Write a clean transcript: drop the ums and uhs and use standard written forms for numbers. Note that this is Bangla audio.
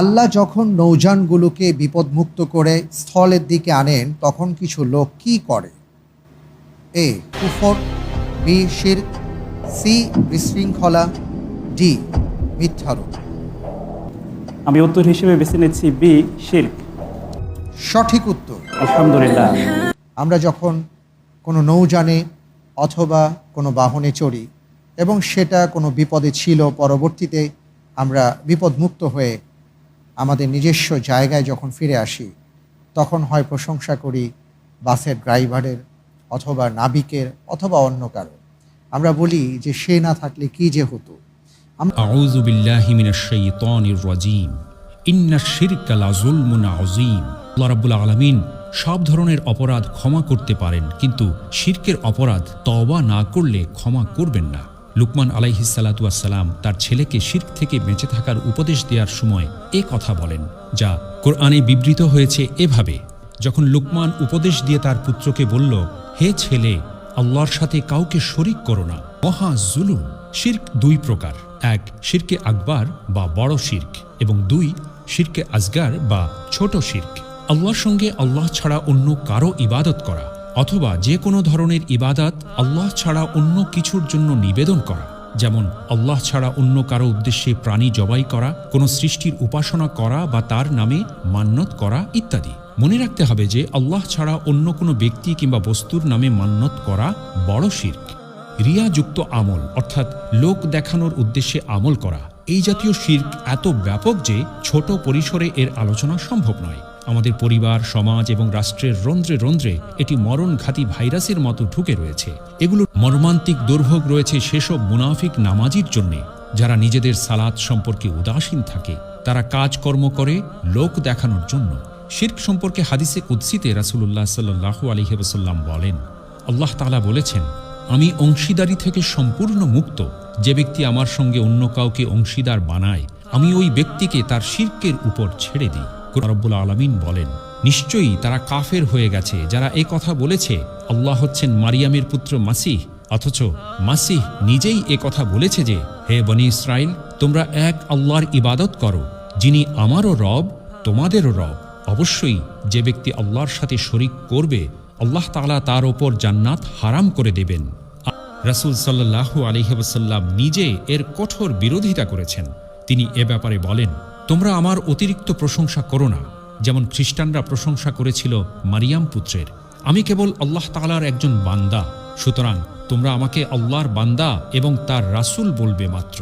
আল্লাহ যখন নৌযানগুলোকে বিপদমুক্ত করে স্থলের দিকে আনেন তখন কিছু লোক কি করে? এ কুফর, বি শিরক, সি বিশৃঙ্খলা, ডি মিথ্যারোপ। আমি উত্তর হিসেবে বেছে নিচ্ছি বি শিরক। সঠিক উত্তর। আলহামদুলিল্লাহ। আমরা যখন কোনো নৌযানে অথবা কোনো বাহনে চড়ি এবং সেটা কোনো বিপদে ছিল, পরবর্তীতে আমরা বিপদমুক্ত হয়ে আমাদের নিজস্ব জায়গায় যখন ফিরে আসি, তখন হয় প্রশংসা করি বাসের ড্রাইভারের অথবা নাবিকের অথবা অন্য কারো। আমরা বলি যে সে না থাকলে কি যে হতো। আউযু বিল্লাহি মিনাশ শাইতানির রাজীম। ইন্নাশ শিরকা লাযুলমুন আযীম। আল্লাহ রাব্বুল আলামিন সব ধরনের অপরাধ ক্ষমা করতে পারেন, কিন্তু শিরকের অপরাধ তওবা না করলে ক্ষমা করবেন না। লুকমান আলাইহিস সালাতু ওয়াস সালাম তার ছেলেকে শিরক থেকে বেঁচে থাকার উপদেশ দেওয়ার সময় এ কথা বলেন, যা কোরআনে বিবৃত হয়েছে এভাবে: যখন লুকমান উপদেশ দিয়ে তার পুত্রকে বলল, হে ছেলে, আল্লাহর সাথে কাউকে শরিক করো না, মহা জুলুম। শিরক দুই প্রকার: এক শিরকে আকবার বা বড় শিরক, এবং দুই শিরকে আসগার বা ছোট শিরক। আল্লাহর সঙ্গে আল্লাহ ছাড়া অন্য কারো ইবাদত করা, অথবা যে কোনো ধরনের ইবাদত আল্লাহ ছাড়া অন্য কিছুর জন্য নিবেদন করা, যেমন আল্লাহ ছাড়া অন্য কারো উদ্দেশ্যে প্রাণী জবাই করা, কোনো সৃষ্টির উপাসনা করা বা তার নামে মান্যত করা ইত্যাদি। মনে রাখতে হবে যে আল্লাহ ছাড়া অন্য কোনো ব্যক্তি কিংবা বস্তুর নামে মান্যত করা বড় শিরক। রিয়াযুক্ত আমল, অর্থাৎ লোক দেখানোর উদ্দেশ্যে আমল করা, এই জাতীয় শিরক এত ব্যাপক যে ছোট পরিসরে এর আলোচনা সম্ভব নয়। আমাদের পরিবার, সমাজ এবং রাষ্ট্রের রন্ধ্রে রন্ধ্রে এটি মরণঘাতী ভাইরাসের মতো ঢুকে রয়েছে। এগুলোর মর্মান্তিক দুর্ভোগ রয়েছে সেসব মুনাফিক নামাজির জন্যে, যারা নিজেদের সালাত সম্পর্কে উদাসীন থাকে। তারা কাজকর্ম করে লোক দেখানোর জন্য। শিরক সম্পর্কে হাদিসে কুদসিতে রাসূলুল্লাহ সাল্লাল্লাহু আলাইহি ওয়াসাল্লাম বলেন, আল্লাহ তাআলা বলেছেন, আমি অংশীদারি থেকে সম্পূর্ণ মুক্ত। যে ব্যক্তি আমার সঙ্গে অন্য কাউকে অংশীদার বানায়, আমি ওই ব্যক্তিকে তার শিরকের উপর ছেড়ে দিই। রব্বুল আলামিন বলেন, নিশ্চয়ই তারা কাফের হয়ে গেছে যারা এই কথা বলেছে আল্লাহ হচ্ছেন মারিয়ামের পুত্র মাসিহ, অথচ মাসিহ নিজেই এ কথা বলেছে যে, হে বনী ইসরাইল, তোমরা এক আল্লাহর ইবাদত করো, যিনি আমারও রব তোমাদেরও রব। অবশ্যই যে ব্যক্তি আল্লাহর সাথে শরিক করবে, আল্লাহ তাআলা তার ওপর জান্নাত হারাম করে দেবেন। রাসূল সাল্লাল্লাহু আলাইহি ওয়াসাল্লাম নিজে এর কঠোর বিরোধিতা করেছেন। তিনি এ ব্যাপারে বলেন, তোমরা আমার অতিরিক্ত প্রশংসা করো না, যেমন খ্রিস্টানরা প্রশংসা করেছিল মারিয়াম পুত্রের। আমি কেবল আল্লাহ তাআলার একজন বান্দা, সুতরাং তোমরা আমাকে আল্লাহর বান্দা এবং তার রাসূল বলবে মাত্র।